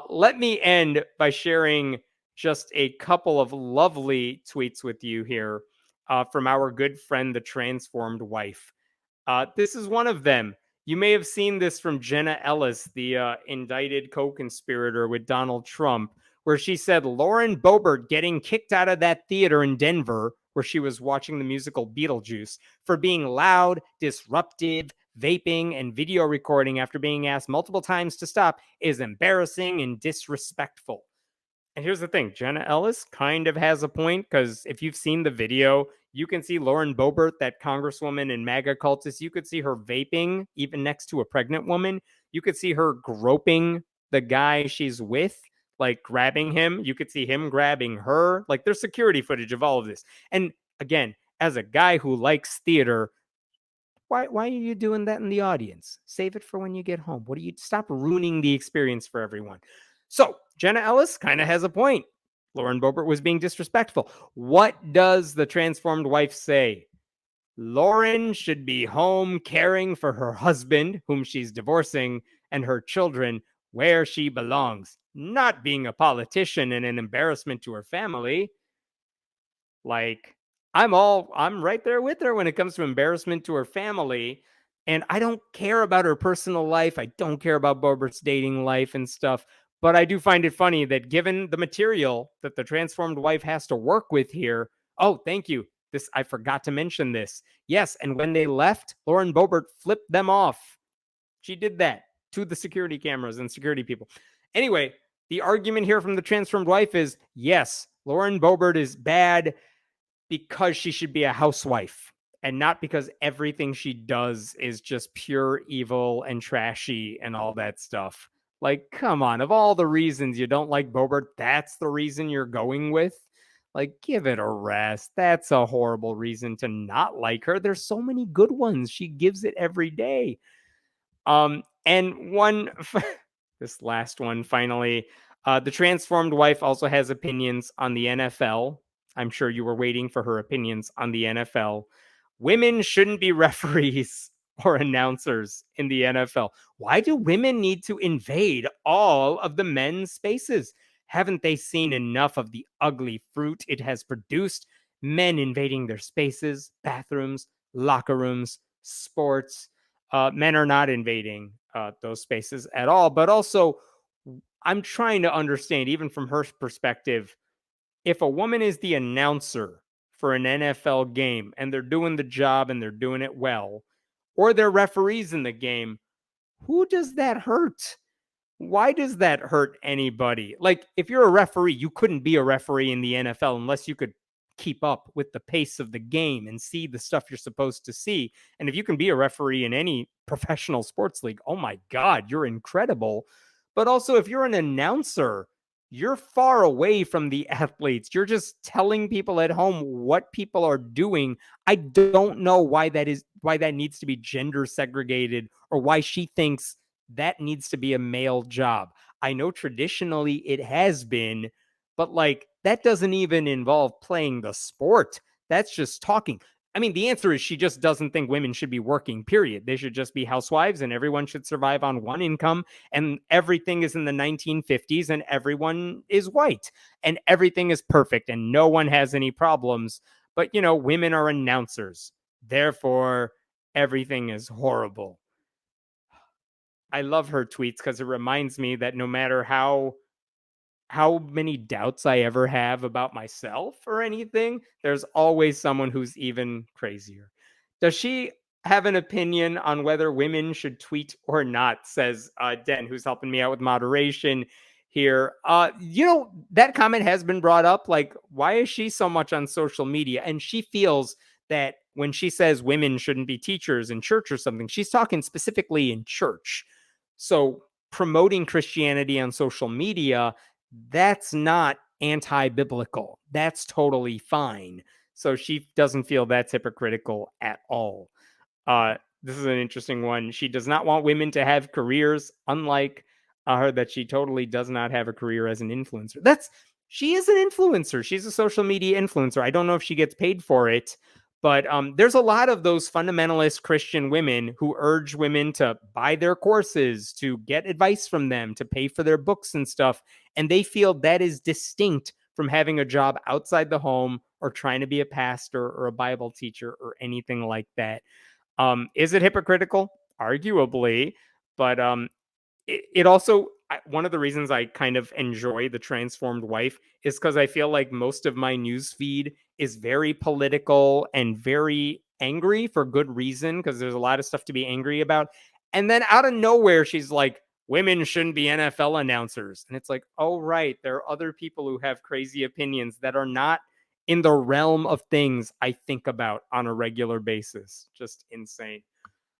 Let me end by sharing just a couple of lovely tweets with you here from our good friend, the transformed wife. This is one of them. You may have seen this from Jenna Ellis, the indicted co-conspirator with Donald Trump, where she said Lauren Boebert getting kicked out of that theater in Denver where she was watching the musical Beetlejuice for being loud, disruptive, vaping, and video recording after being asked multiple times to stop is embarrassing and disrespectful. And here's the thing, Jenna Ellis kind of has a point, because if you've seen the video, you can see Lauren Boebert, that congresswoman and MAGA cultist. You could see her vaping even next to a pregnant woman. You could see her groping the guy she's with, like grabbing him. You could see him grabbing her. Like, there's security footage of all of this. And again, as a guy who likes theater, why are you doing that in the audience? Save it for when you get home. What do you stop ruining the experience for everyone? So Jenna Ellis kind of has a point. Lauren Boebert was being disrespectful. What does the transformed wife say? Lauren should be home caring for her husband, whom she's divorcing, and her children where she belongs, not being a politician and an embarrassment to her family. Like, I'm right there with her when it comes to embarrassment to her family. And I don't care about her personal life. I don't care about Bobert's dating life and stuff. But I do find it funny that given the material that the transformed wife has to work with here. Oh, thank you. I forgot to mention this. Yes, and when they left, Lauren Boebert flipped them off. She did that to the security cameras and security people. Anyway, the argument here from the transformed wife is, yes, Lauren Boebert is bad because she should be a housewife, and not because everything she does is just pure evil and trashy and all that stuff. Like, come on, of all the reasons you don't like Boebert, that's the reason you're going with? Like, give it a rest. That's a horrible reason to not like her. There's so many good ones. She gives it every day. And one, this last one, finally, the transformed wife also has opinions on the NFL. I'm sure you were waiting for her opinions on the NFL. Women shouldn't be referees or announcers in the NFL. Why do women need to invade all of the men's spaces? Haven't they seen enough of the ugly fruit it has produced? Men invading their spaces, bathrooms, locker rooms, sports. Men are not invading those spaces at all. But also, I'm trying to understand, even from her perspective, if a woman is the announcer for an NFL game and they're doing the job and they're doing it well, or they're referees in the game, who does that hurt? Why does that hurt anybody? Like, if you're a referee, you couldn't be a referee in the NFL unless you could keep up with the pace of the game and see the stuff you're supposed to see. And if you can be a referee in any professional sports league, oh my God, you're incredible. But also, if you're an announcer, you're far away from the athletes. You're just telling people at home what people are doing. I don't know why that needs to be gender segregated, or why she thinks that needs to be a male job. I know traditionally it has been, but like, that doesn't even involve playing the sport. That's just talking. I mean, the answer is she just doesn't think women should be working, period. They should just be housewives and everyone should survive on one income, and everything is in the 1950s and everyone is white and everything is perfect and no one has any problems. But, women are announcers. Therefore, everything is horrible. I love her tweets because it reminds me that no matter how many doubts I ever have about myself or anything, there's always someone who's even crazier. Does she have an opinion on whether women should tweet or not? Says Den, who's helping me out with moderation here. That comment has been brought up. Like, why is she so much on social media? And she feels that when she says women shouldn't be teachers in church or something, she's talking specifically in church. So promoting Christianity on social media, that's not anti-biblical. That's totally fine. So she doesn't feel that's hypocritical at all. This is an interesting one. She does not want women to have careers, unlike her, that she totally does not have a career as an influencer. She is an influencer. She's a social media influencer. I don't know if she gets paid for it, But there's a lot of those fundamentalist Christian women who urge women to buy their courses, to get advice from them, to pay for their books and stuff. And they feel that is distinct from having a job outside the home or trying to be a pastor or a Bible teacher or anything like that. Is it hypocritical? Arguably, but it also, one of the reasons I kind of enjoy the transformed wife is because I feel like most of my news feed is very political and very angry for good reason, because there's a lot of stuff to be angry about. And then out of nowhere, she's like, women shouldn't be NFL announcers. And it's like, oh, right. There are other people who have crazy opinions that are not in the realm of things I think about on a regular basis. Just insane.